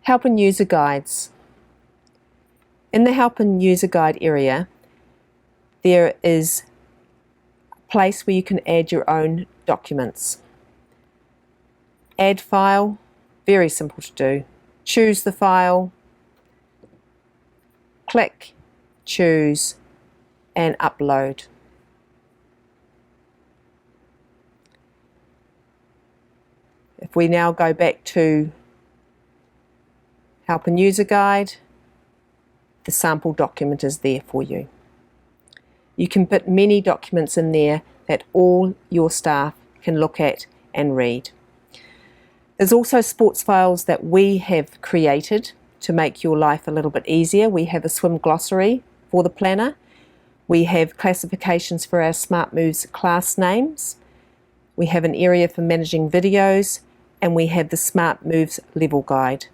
Help and User Guides. In the Help and User Guide area, there is a place where you can add your own documents. Add file, very simple to do. Choose the file, click, choose, and upload. If we now go back to Help and User Guide, the sample document is there for you. You can put many documents in there that all your staff can look at and read. There's also sports files that we have created to make your life a little bit easier. We have a swim glossary for the planner. We have classifications for our Smart Moves class names. We have an area for managing videos, and we have the Smart Moves level guide,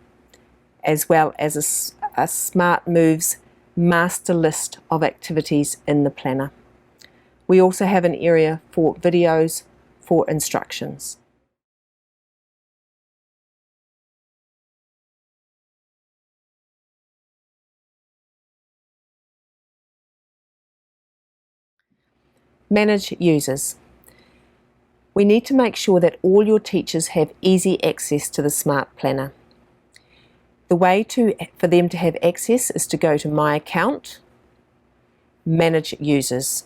as well as a Smart Moves master list of activities in the planner. We also have an area for videos for instructions. Manage users. We need to make sure that all your teachers have easy access to the Smart Planner. The way for them to have access is to go to My Account, Manage Users.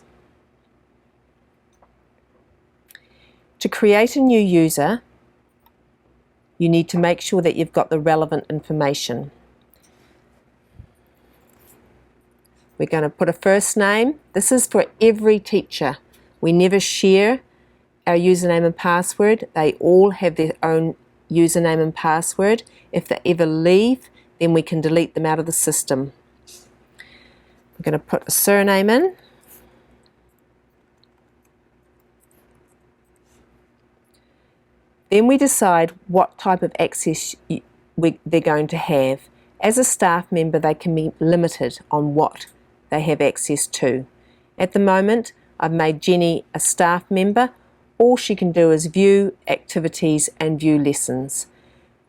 To create a new user, you need to make sure that you've got the relevant information. We're going to put a first name. This is for every teacher. We never share our username and password. They all have their own username and password. If they ever leave, then we can delete them out of the system. We're going to put a surname in. Then we decide what type of access they're going to have. As a staff member, they can be limited on what they have access to. At the moment, I've made Jenny a staff member. All she can do is view activities and view lessons.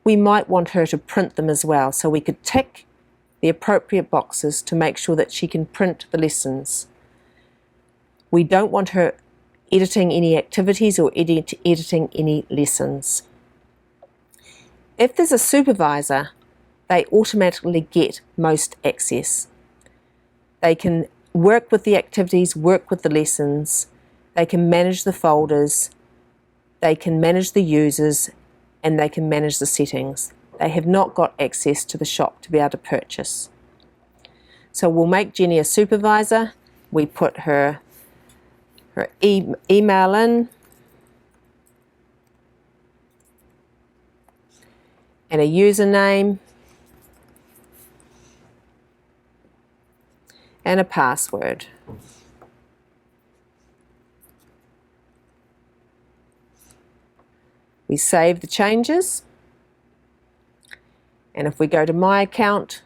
We might want her to print them as well, so we could tick the appropriate boxes to make sure that she can print the lessons. We don't want her editing any activities or editing any lessons. If there's a supervisor, they automatically get most access. They can work with the activities, work with the lessons, they can manage the folders, they can manage the users, and they can manage the settings. They have not got access to the shop to be able to purchase. So we'll make Jenny a supervisor. We put her email in, and a username, and a password. We save the changes, and if we go to My Account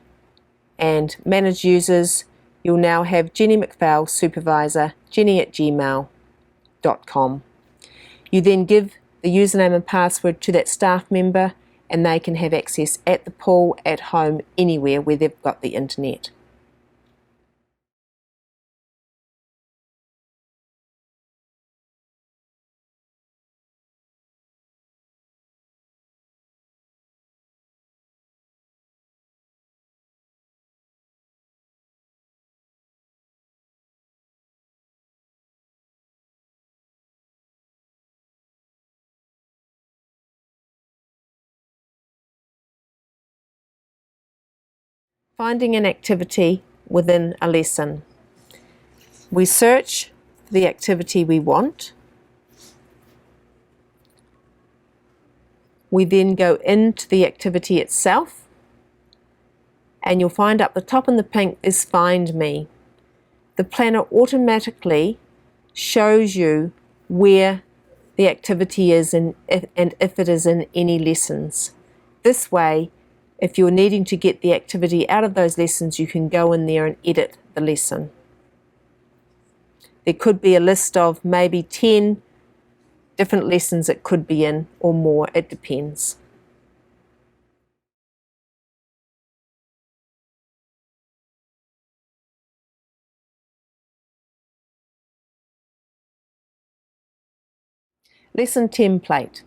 and Manage Users, you'll now have Jenny McPhail Supervisor, jenny@gmail.com. You then give the username and password to that staff member, and they can have access at the pool, at home, anywhere where they've got the internet. Finding an activity within a lesson. We search the activity we want. We then go into the activity itself, and you'll find up the top in the pink is Find Me. The planner automatically shows you where the activity is and if it is in any lessons. This way, if you're needing to get the activity out of those lessons, you can go in there and edit the lesson. There could be a list of maybe 10 different lessons it could be in, or more, it depends. Lesson template.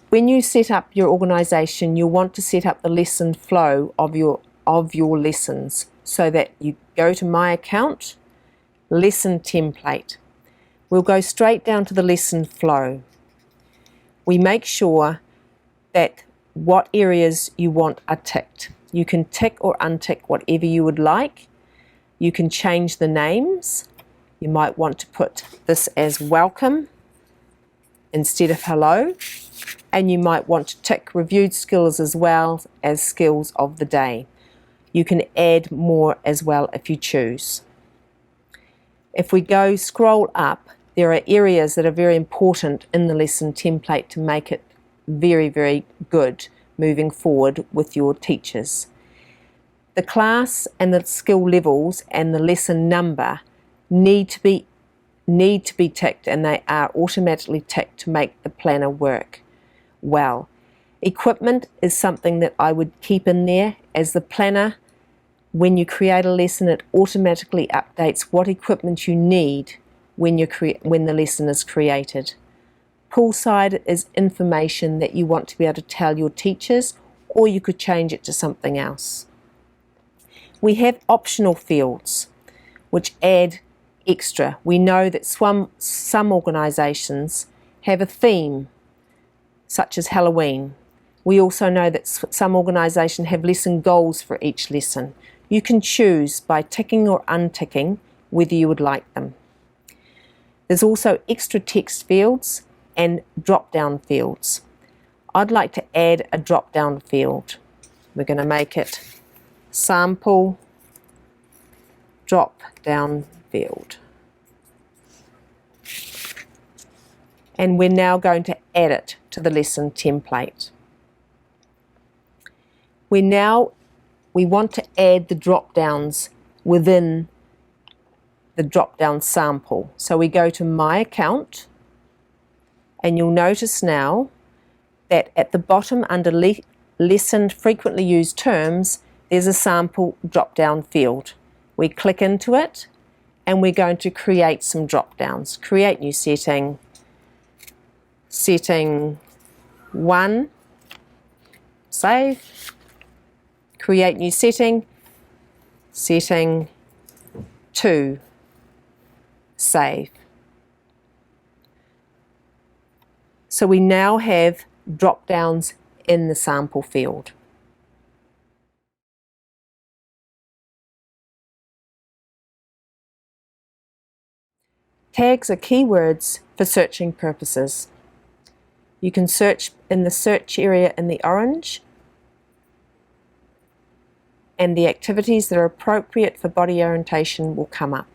When you set up your organisation, you'll want to set up the lesson flow of your lessons so that you go to My Account, Lesson Template. We'll go straight down to the lesson flow. We make sure that what areas you want are ticked. You can tick or untick whatever you would like. You can change the names. You might want to put this as welcome instead of hello. And you might want to tick reviewed skills as well as skills of the day. You can add more as well if you choose. If we go scroll up, there are areas that are very important in the lesson template to make it very, very good moving forward with your teachers. The class and the skill levels and the lesson number need to be ticked, and they are automatically ticked to make the planner work well. Equipment is something that I would keep in there, as the planner, when you create a lesson, it automatically updates what equipment you need when the lesson is created. Poolside is information that you want to be able to tell your teachers, or you could change it to something else. We have optional fields which add extra. We know that some organisations have a theme, such as Halloween. We also know that some organisations have lesson goals for each lesson. You can choose by ticking or unticking whether you would like them. There's also extra text fields and drop-down fields. I'd like to add a drop-down field. We're going to make it sample drop-down field. And we're now going to add it to the lesson template. We want to add the drop-downs within the drop-down sample. So we go to My Account, and you'll notice now that at the bottom under Lesson Frequently Used Terms, there's a sample drop-down field. We click into it, and we're going to create some drop-downs. Create new setting, setting 1, save. Create new setting, setting 2, save. So we now have drop-downs in the sample field. Tags are keywords for searching purposes. You can search in the search area in the orange, and the activities that are appropriate for body orientation will come up.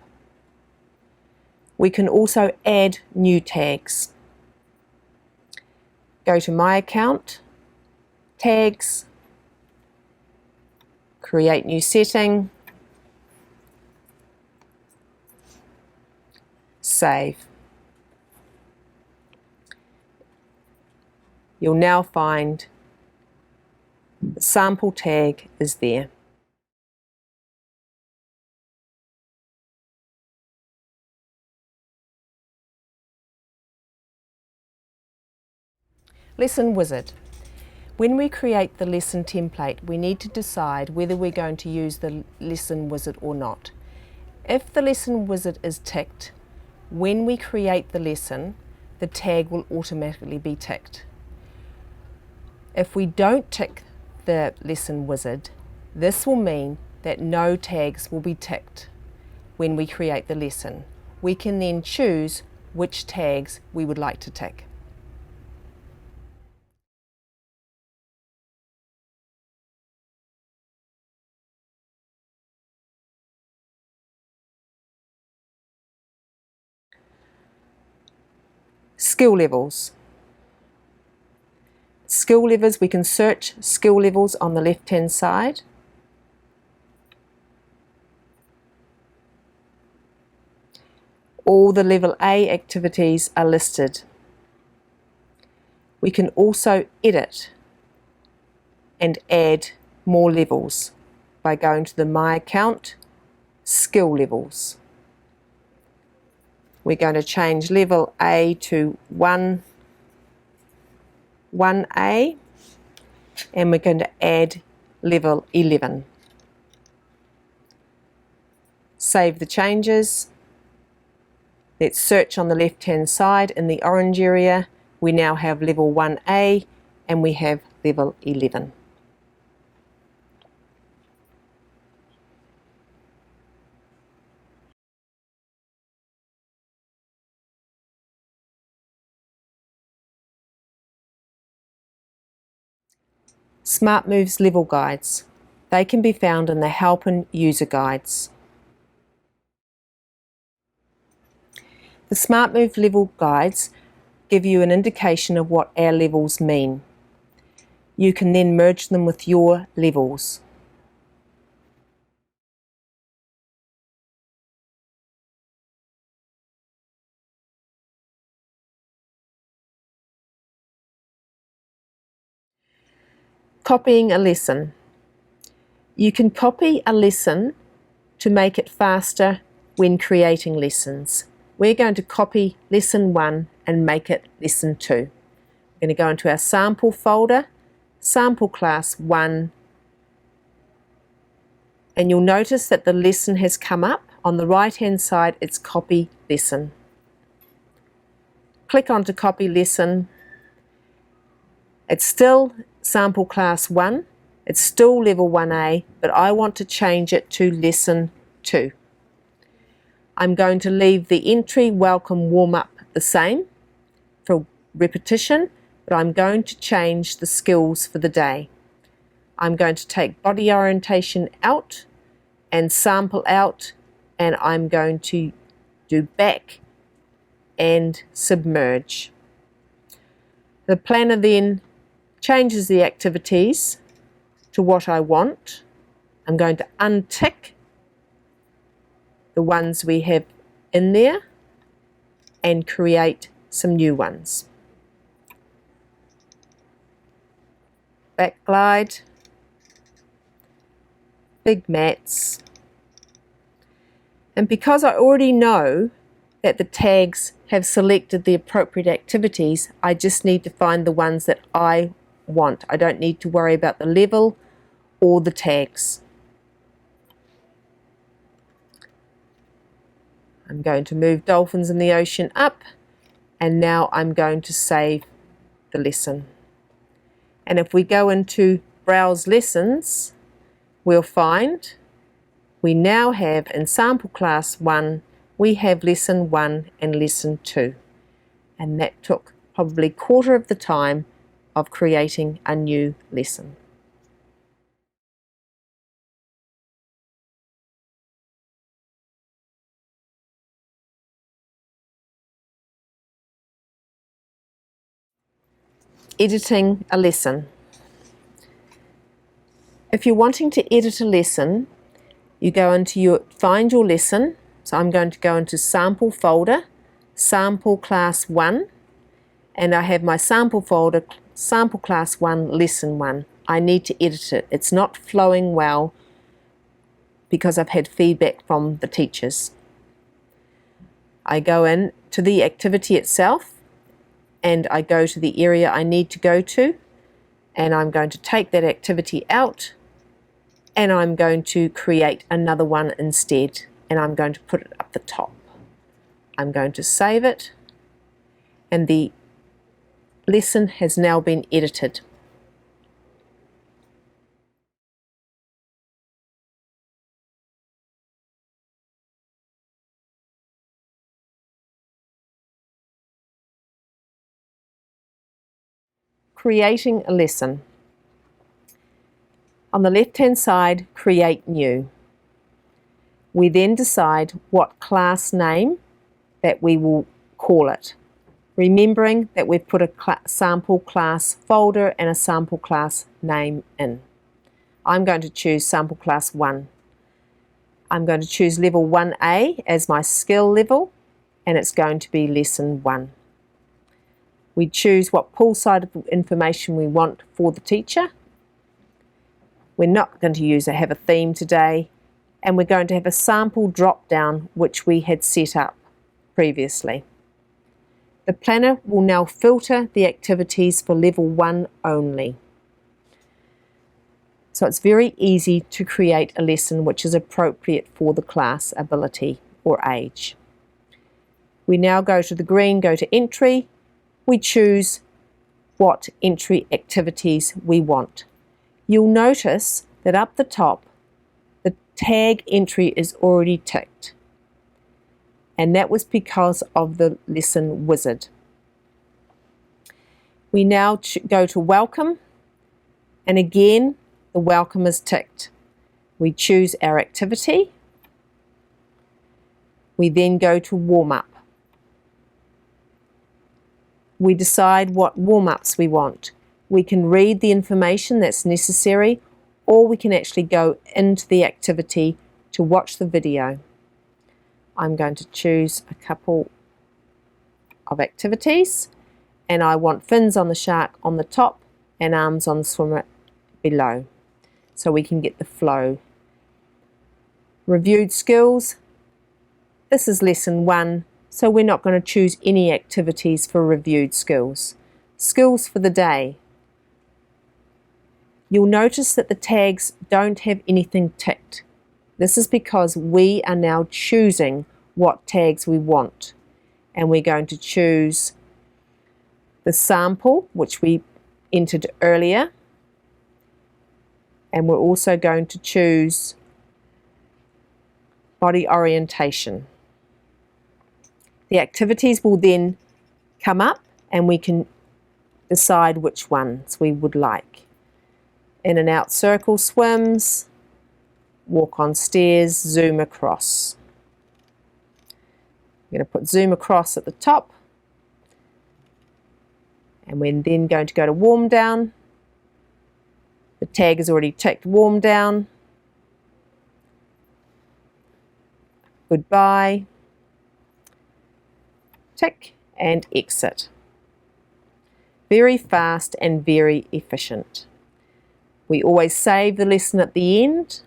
We can also add new tags. Go to My Account, Tags, Create New Setting, Save. You'll now find the sample tag is there. Lesson Wizard. When we create the lesson template, we need to decide whether we're going to use the lesson wizard or not. If the lesson wizard is ticked, when we create the lesson, the tag will automatically be ticked. If we don't tick the lesson wizard, this will mean that no tags will be ticked when we create the lesson. We can then choose which tags we would like to tick. Skill levels. Skill levels, we can search skill levels on the left-hand side. All the level A activities are listed. We can also edit and add more levels by going to the My Account, Skill Levels. We're going to change level A to 1A, and we're going to add level 11. Save the changes. Let's search on the left-hand side in the orange area. We now have level 1A and we have level 11. Smart Moves level guides. They can be found in the Help and User Guides. The Smart Move level guides give you an indication of what our levels mean. You can then merge them with your levels. Copying a lesson. You can copy a lesson to make it faster when creating lessons. We're going to copy lesson 1 and make it lesson 2. We're going to go into our sample folder, sample class 1, and you'll notice that the lesson has come up. On the right hand side it's copy lesson. Click onto copy lesson. It's still sample class 1, it's still level 1A, but I want to change it to lesson 2. I'm going to leave the entry welcome warm-up the same for repetition, but I'm going to change the skills for the day. I'm going to take body orientation out and sample out, and I'm going to do back and submerge. The planner then changes the activities to what I want. I'm going to untick the ones we have in there and create some new ones. Back glide, big mats, and because I already know that the tags have selected the appropriate activities, I just need to find the ones that I want. I don't need to worry about the level or the tags. I'm going to move Dolphins in the Ocean up, and now I'm going to save the lesson. And if we go into Browse Lessons, we'll find we now have in sample class 1, we have lesson 1 and lesson 2. And that took probably a quarter of the time of creating a new lesson. Editing a lesson. If you're wanting to edit a lesson, you go into find your lesson. So I'm going to go into sample folder, sample class 1, and I have my sample folder, sample class 1, lesson 1. I need to edit it. It's not flowing well because I've had feedback from the teachers. I go in to the activity itself, and I go to the area I need to go to, and I'm going to take that activity out, and I'm going to create another one instead, and I'm going to put it up the top. I'm going to save it, and the lesson has now been edited. Creating a lesson. On the left-hand side, create new. We then decide what class name that we will call it, remembering that we've put a sample class folder and a sample class name in. I'm going to choose sample class 1. I'm going to choose level 1A as my skill level, and it's going to be lesson 1. We choose what poolside information we want for the teacher. We're not going to have a theme today, and we're going to have a sample drop down which we had set up previously. The planner will now filter the activities for level 1 only. So it's very easy to create a lesson which is appropriate for the class ability or age. We now go to the green, go to entry. We choose what entry activities we want. You'll notice that up the top, the tag entry is already ticked. And that was because of the lesson wizard. We now go to welcome, and again, the welcome is ticked. We choose our activity. We then go to warm up. We decide what warm-ups we want. We can read the information that's necessary, or we can actually go into the activity to watch the video. I'm going to choose a couple of activities, and I want fins on the shark on the top and arms on the swimmer below, so we can get the flow. Reviewed skills. This is lesson 1, so we're not going to choose any activities for reviewed skills. Skills for the day. You'll notice that the tags don't have anything ticked. This is because we are now choosing what tags we want. And we're going to choose the sample, which we entered earlier. And we're also going to choose body orientation. The activities will then come up and we can decide which ones we would like. In and out circle swims, walk on stairs, zoom across. I'm going to put zoom across at the top, and we're then going to go to warm down. The tag is already ticked warm down. Goodbye. Tick and exit. Very fast and very efficient. We always save the lesson at the end,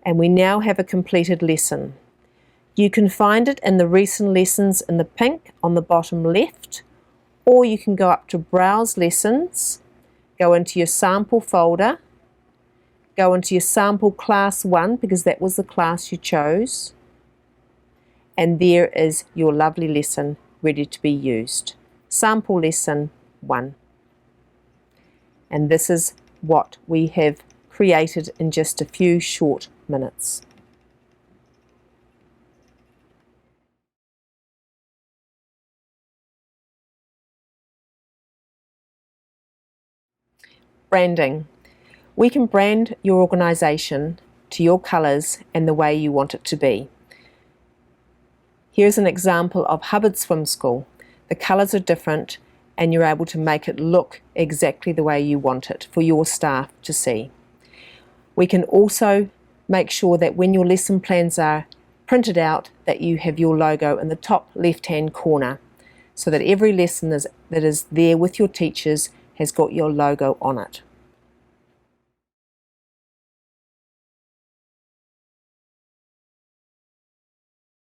and we now have a completed lesson. You can find it in the recent lessons in the pink on the bottom left, or you can go up to Browse Lessons, go into your sample folder, go into your sample class 1 because that was the class you chose, and there is your lovely lesson ready to be used. Sample lesson 1. And this is what we have created in just a few short minutes. Branding. We can brand your organisation to your colours and the way you want it to be. Here's an example of Hubbard Swim School. The colours are different and you're able to make it look exactly the way you want it for your staff to see. We can also make sure that when your lesson plans are printed out that you have your logo in the top left-hand corner so that every lesson that is there with your teachers has got your logo on it.